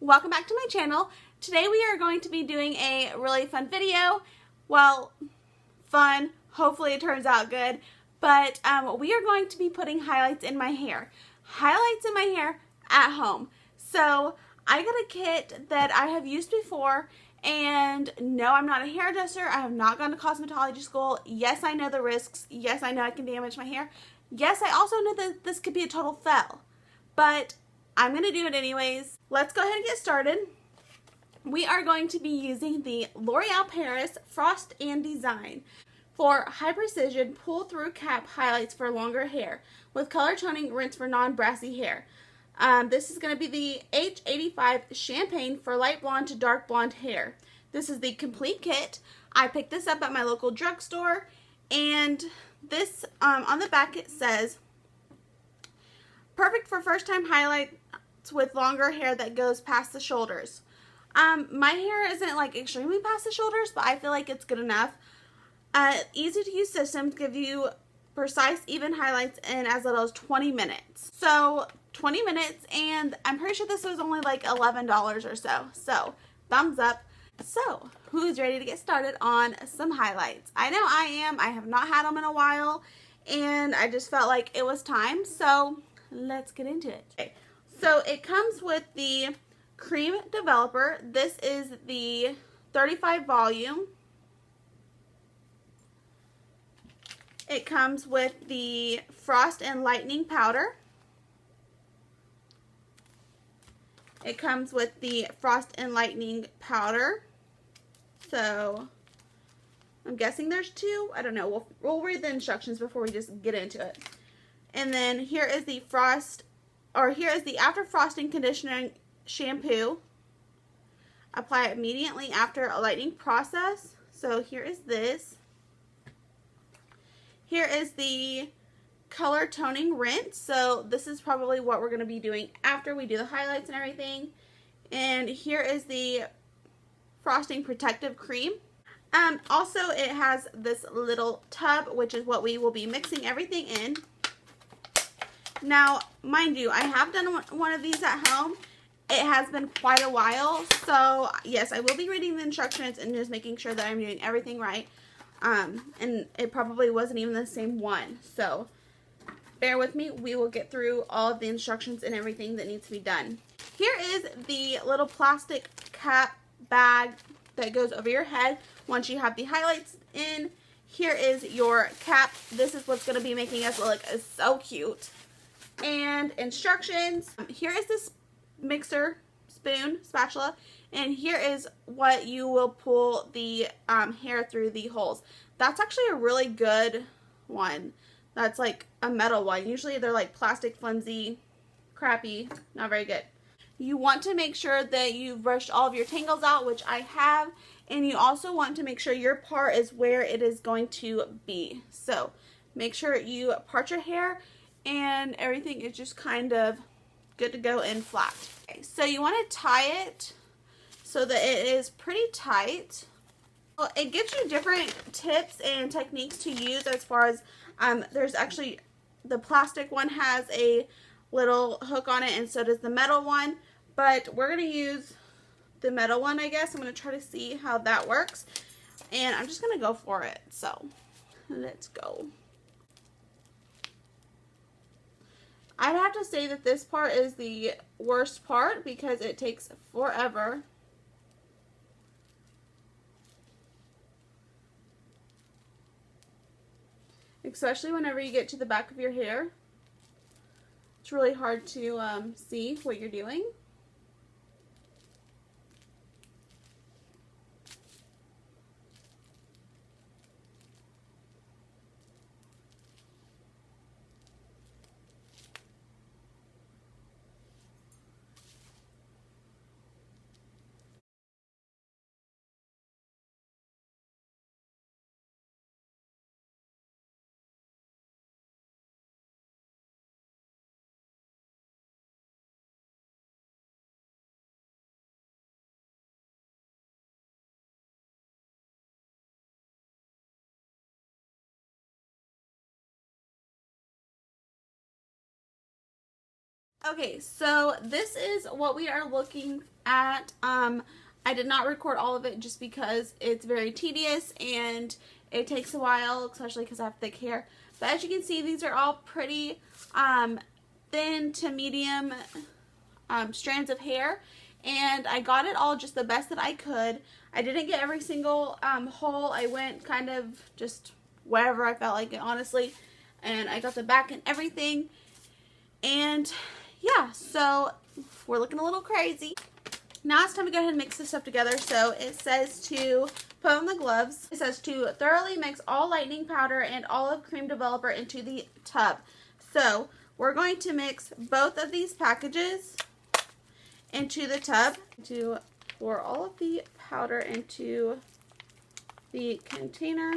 welcome back to my channel. Today we are going to be doing a really fun video. Well, fun, hopefully it turns out good, but we are going to be putting highlights in my hair. Highlights in my hair at home. So I got a kit that I have used before, and no, I'm not a hairdresser. I have not gone to cosmetology school. Yes, I know the risks. Yes, I know I can damage my hair. Yes, I also know that this could be a total fail, but I'm going to do it anyways. Let's go ahead and get started. We are going to be using the L'Oreal Paris Frost and Design for high precision pull through cap highlights for longer hair with color toning rinse for non-brassy hair. This is going to be the H85 Champagne for light blonde to dark blonde hair. This is the complete kit. I picked this up at my local drugstore, and this on the back it says, perfect for first time highlights with longer hair that goes past the shoulders. My hair isn't like extremely past the shoulders, but I feel like it's good enough. Easy to use systems give you precise, even highlights in as little as 20 minutes. So 20 minutes, and I'm pretty sure this was only like $11 or so. So thumbs up. So who's ready to get started on some highlights? I know I am. I have not had them in a while, and I just felt like it was time. So let's get into it. Okay. So it comes with the cream developer. This is the 35 volume. It comes with the Frost and Lightning powder. It comes with the Frost and Lightning powder. So I'm guessing there's two. I don't know. We'll read the instructions before we just get into it. And then here is the here is the After Frosting Conditioning Shampoo. Apply it immediately after a lightning process. So here is this. Here is the color toning rinse. So this is probably what we're going to be doing after we do the highlights and everything. And here is the frosting protective cream. Also it has this little tub, which is what we will be mixing everything in. Now, mind you, I have done one of these at home. It has been quite a while, so yes, I will be reading the instructions and just making sure that I'm doing everything right. And it probably wasn't even the same one, so bear with me. We will get through all of the instructions and everything that needs to be done. Here is the little plastic cap bag that goes over your head once you have the highlights in. Here is your cap. This is what's going to be making us look so cute. And instructions. Here is this mixer spatula, and here is what you will pull the hair through the holes. That's actually a really good one. That's like a metal one. Usually they're like plastic, flimsy, crappy, not very good. You want to make sure that you've brushed all of your tangles out, which I have, and you also want to make sure your part is where it is going to be. So make sure you part your hair and everything is just kind of good to go and flat. Okay, so you want to tie it so that it is pretty tight. Well, it gives you different tips and techniques to use as far as there's actually the plastic one has a little hook on it, and so does the metal one, but we're going to use the metal one, I guess. I'm going to try to see how that works, and I'm just going to go for it. So let's go. I'd have to say that this part is the worst part because it takes forever. Especially whenever you get to the back of your hair. It's really hard to see what you're doing. Okay, so this is what we are looking at. I did not record all of it just because it's very tedious and it takes a while, especially because I have thick hair. But as you can see, these are all pretty thin to medium strands of hair, and I got it all just the best that I could. I didn't get every single hole. I went kind of just wherever I felt like it, honestly, and I got the back and everything. And yeah, so we're looking a little crazy. Now it's time to go ahead and mix this stuff together. So it says to put on the gloves. It says to thoroughly mix all lightening powder and olive cream developer into the tub. So we're going to mix both of these packages into the tub. To pour all of the powder into the container.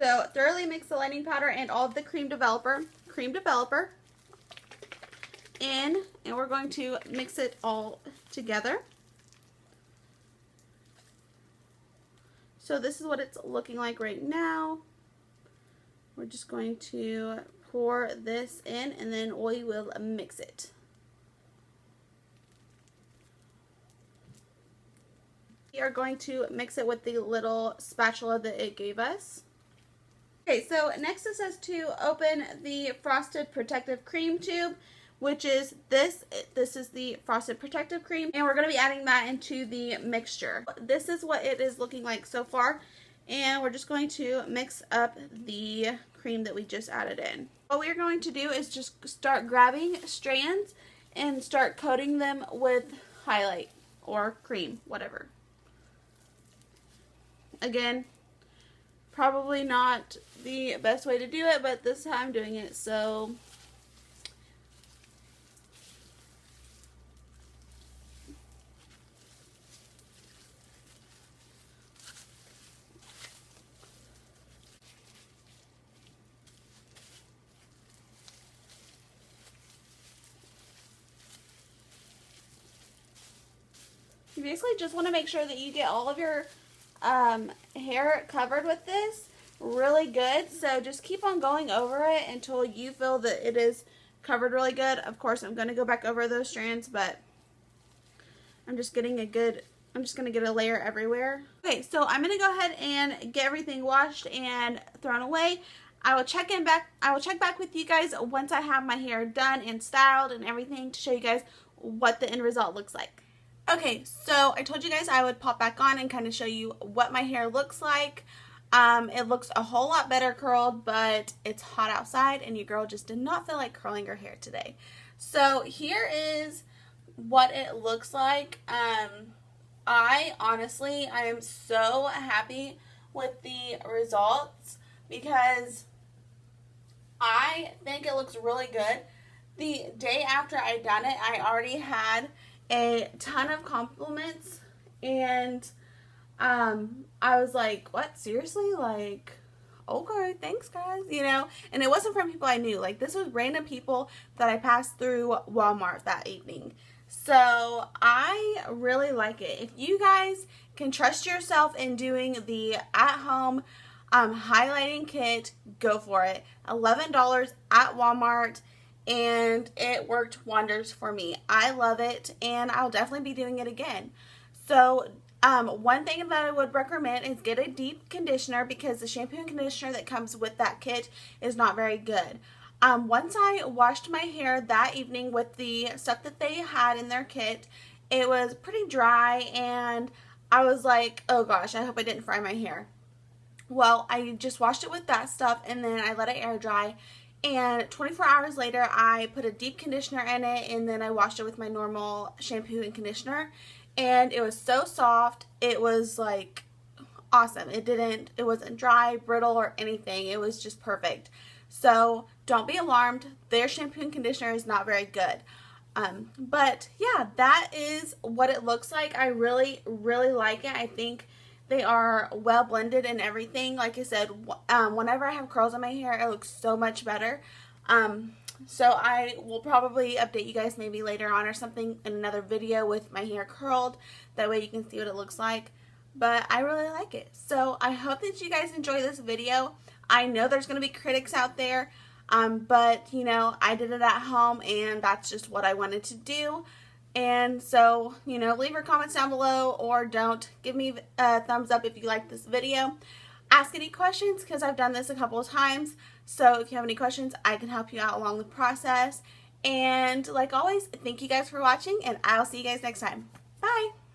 So thoroughly mix the lightening powder and all of the cream developer in, and we're going to mix it all together. So this is what it's looking like right now. We're just going to pour this in and then we will mix it. We are going to mix it with the little spatula that it gave us. Okay, so next it says to open the Frosted Protective Cream tube, which is this. This is the Frosted Protective Cream, and we're going to be adding that into the mixture. This is what it is looking like so far, and we're just going to mix up the cream that we just added in. What we're going to do is just start grabbing strands and start coating them with highlight or cream, whatever. Again, probably not the best way to do it, but this is how I'm doing it, so you basically just want to make sure that you get all of your hair covered with this really good. So just keep on going over it until you feel that it is covered really good. Of course, I'm going to go back over those strands, but I'm just getting I'm just going to get a layer everywhere. Okay, so I'm going to go ahead and get everything washed and thrown away. I will check back with you guys once I have my hair done and styled and everything to show you guys what the end result looks like. Okay, so I told you guys I would pop back on and kind of show you what my hair looks like. It looks a whole lot better curled, but it's hot outside and your girl just did not feel like curling her hair today. So here is what it looks like. I am so happy with the results because I think it looks really good. The day after I done it, I already had a ton of compliments, and I was like, what, seriously? Like, okay, thanks guys, you know. And it wasn't from people I knew. Like, this was random people that I passed through Walmart that evening. So I really like it. If you guys can trust yourself in doing the at-home highlighting kit, go for it. $11 at Walmart, and it worked wonders for me. I love it, and I'll definitely be doing it again. So one thing that I would recommend is get a deep conditioner, because the shampoo and conditioner that comes with that kit is not very good. Once I washed my hair that evening with the stuff that they had in their kit, it was pretty dry, and I was like, oh gosh, I hope I didn't fry my hair. Well, I just washed it with that stuff, and then I let it air dry, and 24 hours later I put a deep conditioner in it, and then I washed it with my normal shampoo and conditioner, and it was so soft. It was like awesome. It wasn't dry, brittle, or anything. It was just perfect. So don't be alarmed. Their shampoo and conditioner is not very good. But yeah, that is what it looks like. I really, really like it. I think they are well blended and everything. Like I said, whenever I have curls in my hair, it looks so much better. So I will probably update you guys maybe later on or something in another video with my hair curled. That way you can see what it looks like. But I really like it. So I hope that you guys enjoy this video. I know there's going to be critics out there. But, you know, I did it at home, and that's just what I wanted to do. And so, you know, leave your comments down below, or don't. Give me a thumbs up if you like this video. Ask any questions, because I've done this a couple of times. So if you have any questions, I can help you out along the process. And like always, thank you guys for watching, and I'll see you guys next time. Bye!